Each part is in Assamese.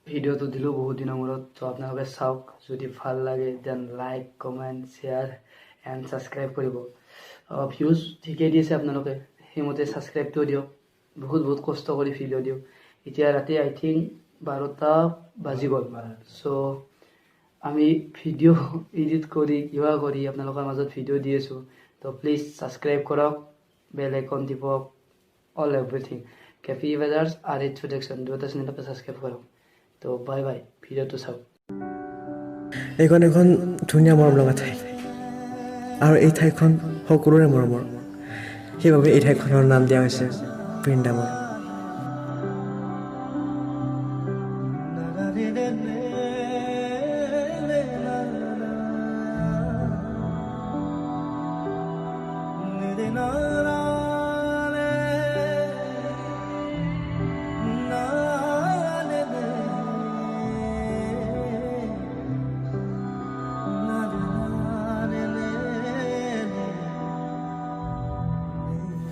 ভিডিওটো দিলোঁ বহুত দিনৰ মূৰত, তো আপোনালোকে চাওক, যদি ভাল লাগে দেন like, comment, share and subscribe কৰিব। ভিউজ ঠিকেই দিছে আপোনালোকে, সেইমতে ছাবস্ক্ৰাইবটো দিয়ক। বহুত কষ্ট কৰি ভিডিঅ' দিওঁ। এতিয়া ৰাতি আই থিংক 12টা বাজি গ'ল। চ' আমি ভিডিঅ' এডিট কৰি কিবা কৰি আপোনালোকৰ মাজত ভিডিঅ' দি আছোঁ। তো প্লিজ ছাবস্ক্ৰাইব কৰক, বেল আইকন টিপক, অল এভৰিথিং। কেপি বেজাৰ্ছ আৰু ইনট্ৰডাকশ্যন দুটা চেনেলকে ছাবস্ক্ৰাইব কৰক। তো বাই বাই, ভিডিঅ'টো চাওক। এইখন এখন ধুনীয়া মৰম লগা ঠাই, আৰু এই ঠাইখন সকলোৰে মৰমৰ। সেইবাবে এই ঠাইখনৰ নাম দিয়া হৈছে বৃন্দাবন।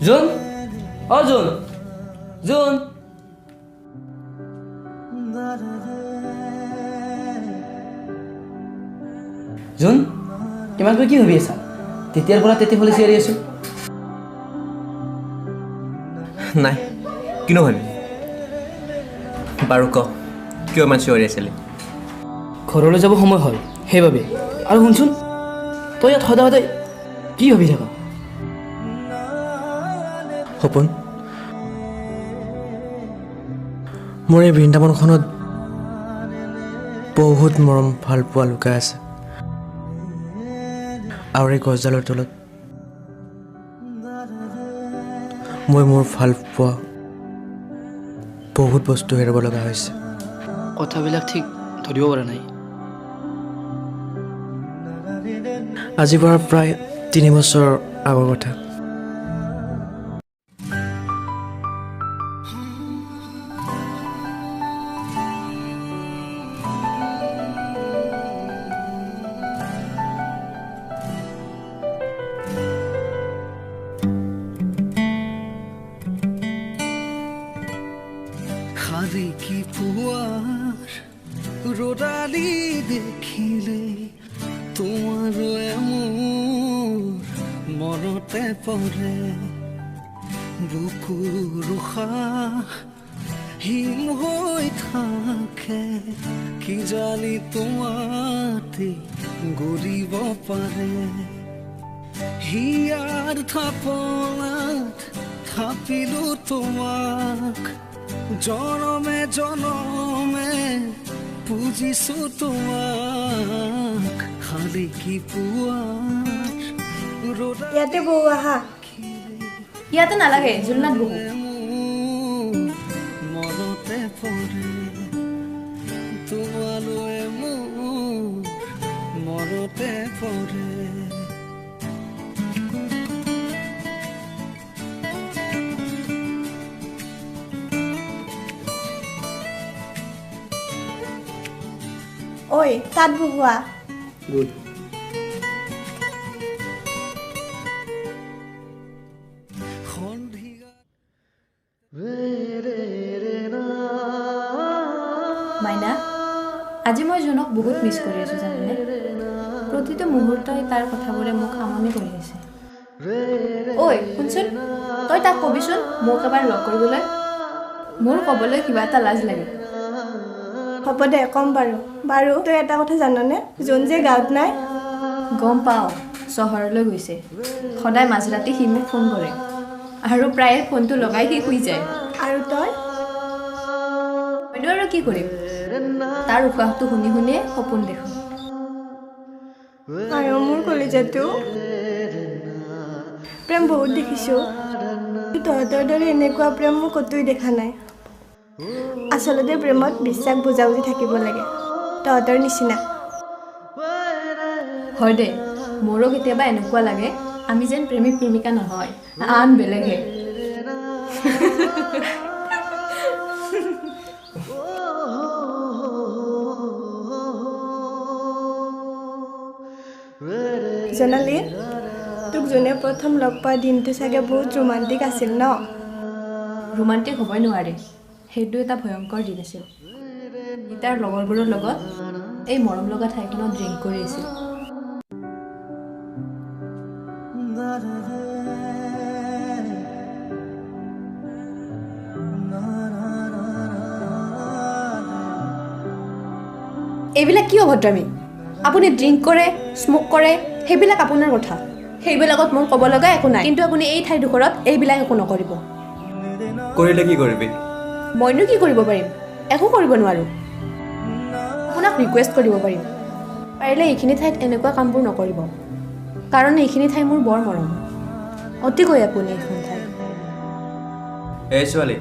জোন, অ জোন, জোন। জোন, ইমানকৈ কি ভাবি আছা? তেতিয়াৰ পৰা তেতি হলে চিঞৰি আছো। নাই, কিনো ভাবি? বাৰু ক, কিয় ইমান চিঞৰি আছিলি? ঘৰলৈ যাব সময় হ'ল, সেইবাবে। আৰু শুনচোন, তই ইয়াত সদায় কি ভাবি থাকা? সপোন, মোৰ এই বৃন্দাবনখনত বহুত মৰম ভাল পোৱা লুকাই আছে, আৰু এই গছডালৰ তলত মই মোৰ ভাল পোৱা বহুত বস্তু হেৰাব লগা হৈছে। কথাবিলাক ঠিক ধৰিব পৰা নাই। আজিৰ পৰা প্ৰায় 3 বছৰ আগৰ কথা। খালি কি পুৱাৰ ৰ'দালি দেখিলে তোমাৰ মোৰ মনতে পৰে, বুকুৰ উশাহ হিম হৈ থাকে, কি জানি তোমাতে গৰিব পাৰে। হিয়াৰ থাপনাত থাপিলো তোমাক, জনমে জনমে পুজিছো তোমাক। খালি কি পুৱাৰ ইয়াতে বহু আহা। ইয়াতে নালাগে, জুলনাত বহু। মনতে পৰে, তোমালৈ মোৰ মনতে পৰে। ঐ, তাত বহুৱা। গুড। মাইনা, আজি মই জোনক বহুত মিছ কৰি আছোঁ জানেনে? প্ৰতিটো মুহূৰ্তই তাৰ কথাবোৰে মোক আমনি কৰি আছে। ঐ শুনচোন, তই তাক কবিচোন মোক এবাৰ লগ কৰিবলৈ। মোৰ ক'বলৈ কিবা এটা লাজ লাগে। হ'ব দে, ক'ম বাৰু। বাৰু তই এটা কথা জাননে, জোন যে গাঁৱত নাই? গম পাওঁ, চহৰলৈ গৈছে। সদায় মাজৰাতি সি মোক ফোন কৰে, আৰু প্ৰায়ে ফোনটো লগাই সি শুই যায়। আৰু তই? মইনো আৰু কি কৰিম, তাৰ উশাহটো শুনি শুনিয়ে সপোন দেখোঁ। আই মোৰ কলিজাটো, প্ৰেম বহুত দেখিছোঁ, তহঁতৰ দৰে এনেকুৱা প্ৰেম মই ক'তোৱে দেখা নাই। আচলতে প্ৰেমত বিশ্বাস বুজাবুজি থাকিব লাগে, তহঁতৰ নিচিনা। হয় দে, মোৰো কেতিয়াবা এনেকুৱা লাগে আমি যেন প্ৰেমিক প্ৰেমিকা নহয়, আন বেলেগহে। জোনালী, তোক যোনে প্ৰথম লগ পোৱা দিনটো চাগে বহুত ৰোমান্টিক আছিল ন? ৰোমান্টিক হ'বই নোৱাৰে, সেইটো এটা ভয়ংকৰ দিন আছিল। সি তাৰ লগৰবোৰৰ লগত এই মৰম লগা ঠাইখনত ড্ৰিংক কৰি আছিল। এইবিলাক কি অভদ্ৰামী? আপুনি ড্ৰিংক কৰে, স্মক কৰে, সেইবিলাক আপোনাৰ কথা। সেইবিলাকত মোৰ ক'ব লগা একো নাই, কিন্তু আপুনি এই ঠাইডোখৰত এইবিলাক একো নকৰিব। কৰিলে কি কৰিবি? মইনো কি কৰিব পাৰিম? একো কৰিব নোৱাৰোঁ। আপোনাক ৰিকুৱেষ্ট কৰিব পাৰিম, পাৰিলে এইখিনি ঠাইত এনেকুৱা কামবোৰ নকৰিব, কাৰণ এইখিনি ঠাই মোৰ বৰ মৰম। অতিকৈ আপুনি এইখন ঠাই। এই ছোৱালী,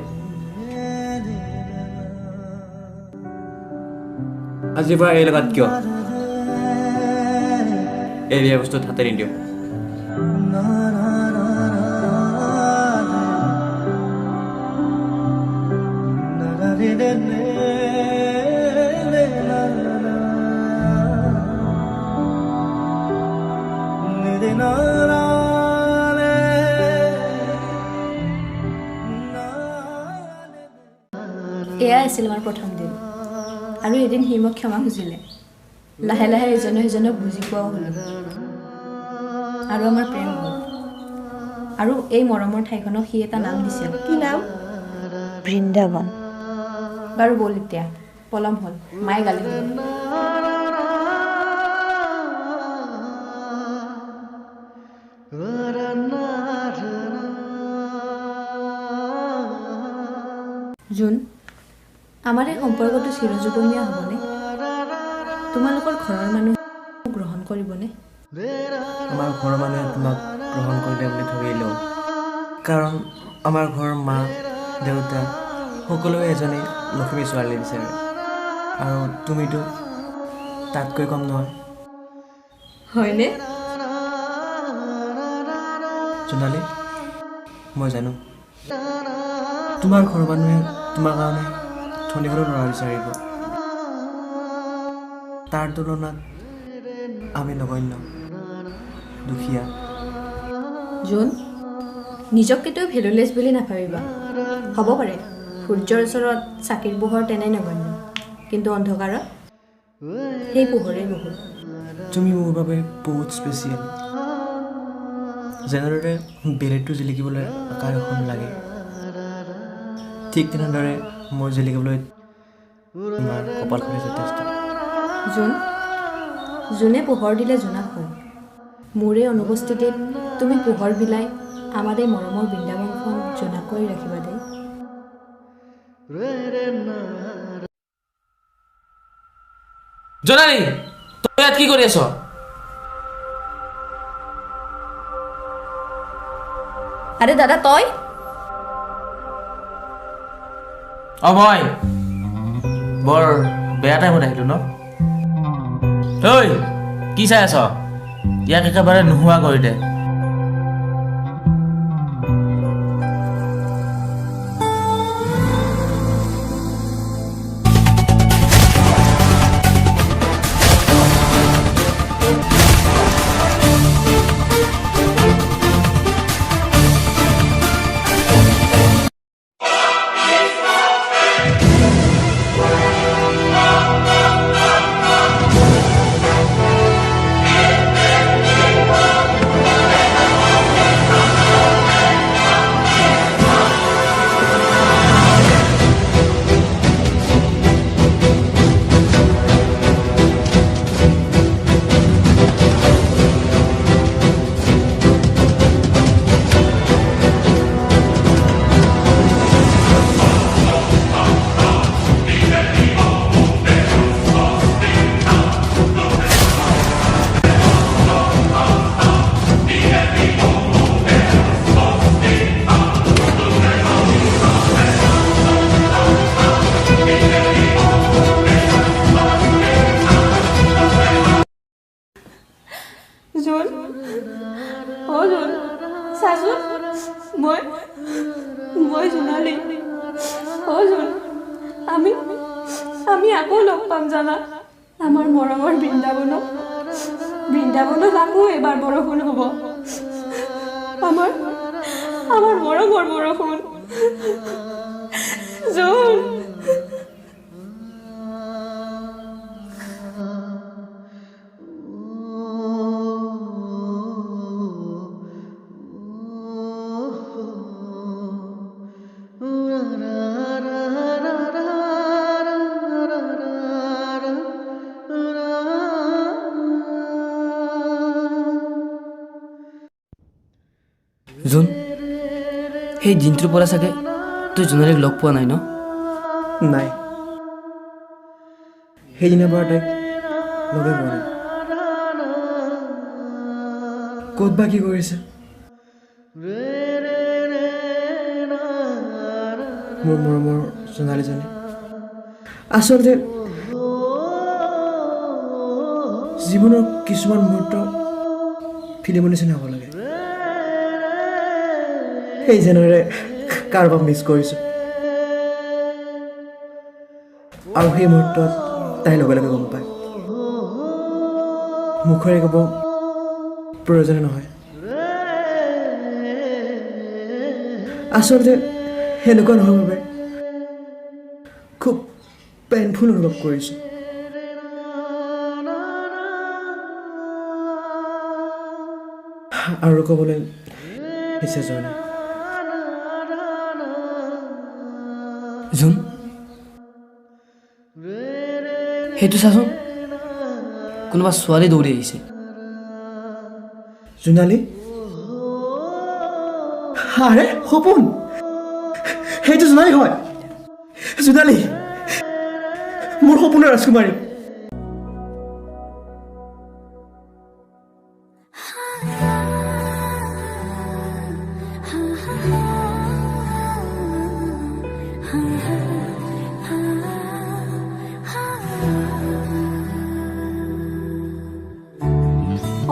আজিৰ পৰা এই লগাত কিয়? এই বিয়া বস্তু হাতে নিদিওঁ। এয়াই আছিল আমাৰ প্ৰথম দিন, আৰু এদিন সি মোক ক্ষমা খুজিলে। লাহে লাহে ইজনে সিজনক বুজি পোৱাও হ'ল, আৰু আমাৰ প্ৰেম হ'ল। আৰু এই মৰমৰ ঠাইখনক সি এটা নাম দিছিল। কি নাম? বৃন্দাবন। বাৰু ব'ল, এতিয়া পলম হ'ল, মায়ে গালি দিব। জোন, আমাৰ এই সম্পৰ্কটো চিৰজীৱনীয়া হ'বনে? তোমালোকৰ ঘৰৰ মানুহে গ্ৰহণ কৰিবনে? আমাৰ ঘৰৰ মানুহে তোমাক গ্ৰহণ কৰিলে বুলি ধৰিলেও, কাৰণ আমাৰ ঘৰৰ মা দেউতা সকলোৱে এজনী লক্ষ্মী ছোৱালী বিচাৰে, আৰু তুমিতো তাতকৈ কম নহয়। হয়নে? জোনালী, মই জানো তোমাৰ ঘৰৰ মানুহে তোমাৰ কাৰণে ধনী ঘৰৰ ল'ৰা বিচাৰিব। তাৰ তুলনাত আমি নগণ্য, দুখীয়া। জোন, নিজক কেতিয়াও ভেলুলেছ বুলি নাভাবিবা। হ'ব পাৰে সূৰ্যৰ ওচৰত চাকিৰ পোহৰ তেনেই নগণ্য, কিন্তু অন্ধকাৰত সেই পোহৰেই বহুত। তুমি মোৰ বাবে বহুত স্পেচিয়েল। যেনেদৰে বেলেগটো জিলিকিবলৈ আকাশ এখন লাগে, ঠিক তেনেদৰে মই জিলিকিবলৈ তোমাৰ কপালখনে যথেষ্ট। যোনে পোহৰ দিলে জোনাক হয়। মোৰ এই অনুপস্থিতিত তুমি পোহৰ বিলাই আমাৰ এই মৰমৰ বৃন্দাবনখন জোনাক কৰি ৰাখিবা দেই। জোনালী, তই ইয়াত কি কৰি আছ? আৰে দাদা, তই? মই বৰ বেয়া টাইমত আহিলো ন? ঐ, কি চাই আছ? ইয়াক একেবাৰে নোহোৱা কৰি দে। জোন, অ' জোন, চাচোন, মই জোনালী। অ' জোন, আমি আকৌ লগ পাম জানা, আমাৰ মৰমৰ বৃন্দাবনত আকৌ এবাৰ বৰষুণ হ'ব। আমাৰ মৰমৰ বৰষুণ। জোন। সেই দিনটোৰ পৰা চাগে তই জোনালীক লগ পোৱা নাই ন? নাই, সেইদিনাৰ পৰা তাইক লগেই পোৱা নাই। ক'ত বা কি কৰিছে? মোৰ মৰমৰ জোনালীজনী আচলতে জীৱনৰ কিছুমান মুহূৰ্ত ফিল্মৰ নিচিনা হ'ব লাগে। সেই যেনেদৰে কাৰোবাক মিছ কৰিছোঁ আৰু সেই মুহূৰ্তত তাই লগে লগে গম পায়। মুখেৰে ক'ব প্ৰয়োজনে নহয়। আচলতে সেনেকুৱা নহয় বাবে খুব পেইনফুল অনুভৱ কৰিছোঁ। আৰু ক'বলৈ ইচ্ছা যোৱা নাই। জোন, সেইটো চাচোন, কোনোবা ছোৱালী দৌৰি আহিছে। জোনালী? আৰে সপোন, সেইটো জোনালী হয়। জোনালী, মোৰ সপোনৰ ৰাজকুমাৰী।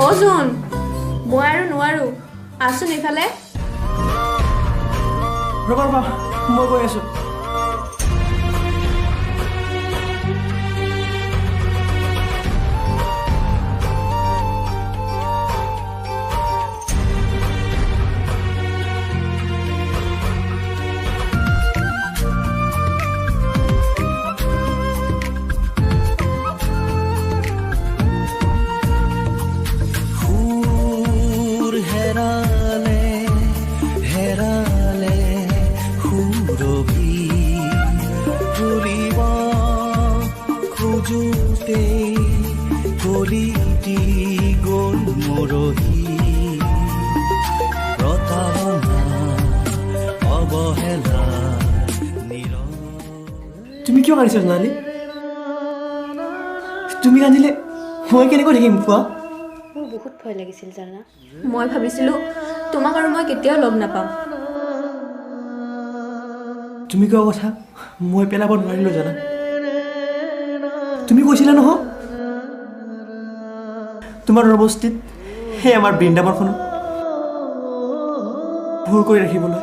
অ' জোন, মই আৰু নোৱাৰো, আছোন এইফালে। ৰ'বা ৰ'বা, মই গৈ আছোঁ। তুমি কিয় কান্দিছা জোনালী? তুমি কান্দিলে মই কেনেকৈ থাকিম কোৱা? মোৰ বহুত ভয় লাগিছিল জানা। মই ভাবিছিলোঁ তোমাক আৰু মই কেতিয়াও লগ নাপাম। তুমি কোৱা কথা মই পেলাব নোৱাৰিলোঁ জানা। তুমি কৈছিলা নহয় তোমাৰ অনুপস্থিত সেই আমাৰ বৃন্দাবনখনক ভোৰ কৰি ৰাখিবলৈ,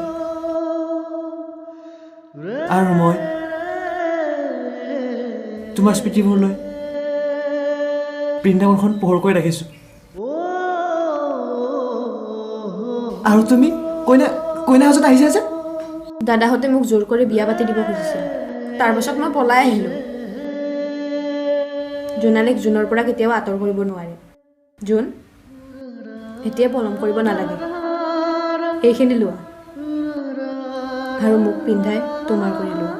আৰু মই তোমাৰ স্মৃতিবোৰলৈ বৃন্দাবনখন পোহৰ কৰি ৰাখিছোঁ। আৰু তুমি কইনা হাজত আহিছা যে? দাদাহঁতে মোক জোৰ কৰি বিয়া পাতি দিব খুজিছিল। তাৰপাছত মই পলাই আহিলোঁ। জোনালীক জোনৰ পৰা কেতিয়াও আঁতৰ কৰিব নোৱাৰে। জোন, এতিয়া পলম কৰিব নালাগে। এইখিনি লোৱা আৰু মোক পিন্ধাই তোমাৰ কৰি লোৱা।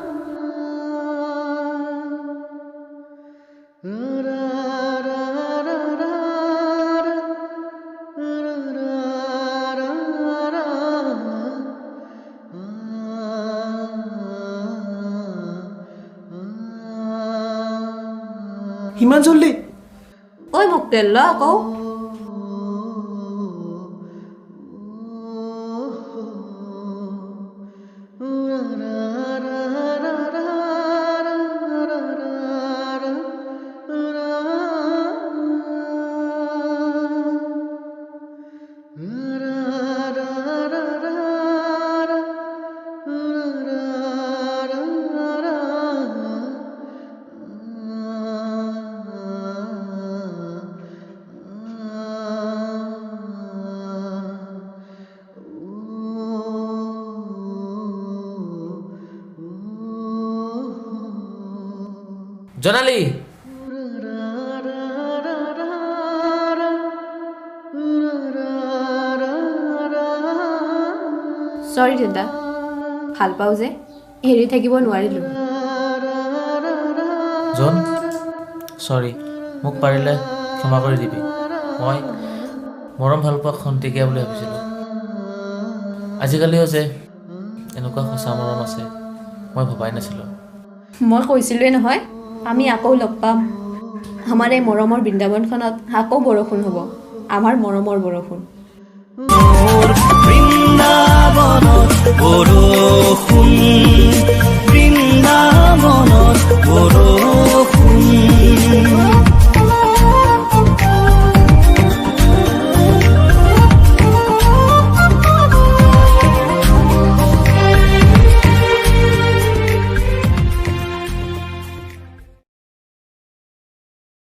ইমান জল্দি? ঐ মোক তেল ল আকৌ। জোনালী, চৰি দাদা, ভাল পাওঁ যে এৰি থাকিব নোৱাৰিলোঁ। জোন, চৰি, মোক পাৰিলে ক্ষমা কৰি দিবি। মই মৰম ভাল পোৱা খন্তেকীয়া বুলি ভাবিছিলোঁ। আজিকালিও যে এনেকুৱা সঁচা মৰম আছে মই ভবাই নাছিলোঁ। মই কৈছিলোৱে নহয় আমি আকৌ লগ পাম। আমাৰ এই মৰমৰ বৃন্দাবনখনত আকৌ বৰষুণ হ'ব, আমাৰ মৰমৰ বৰষুণ। বৃন্দাবনত বৰষুণ, বৃন্দাবনত বৰষুণ।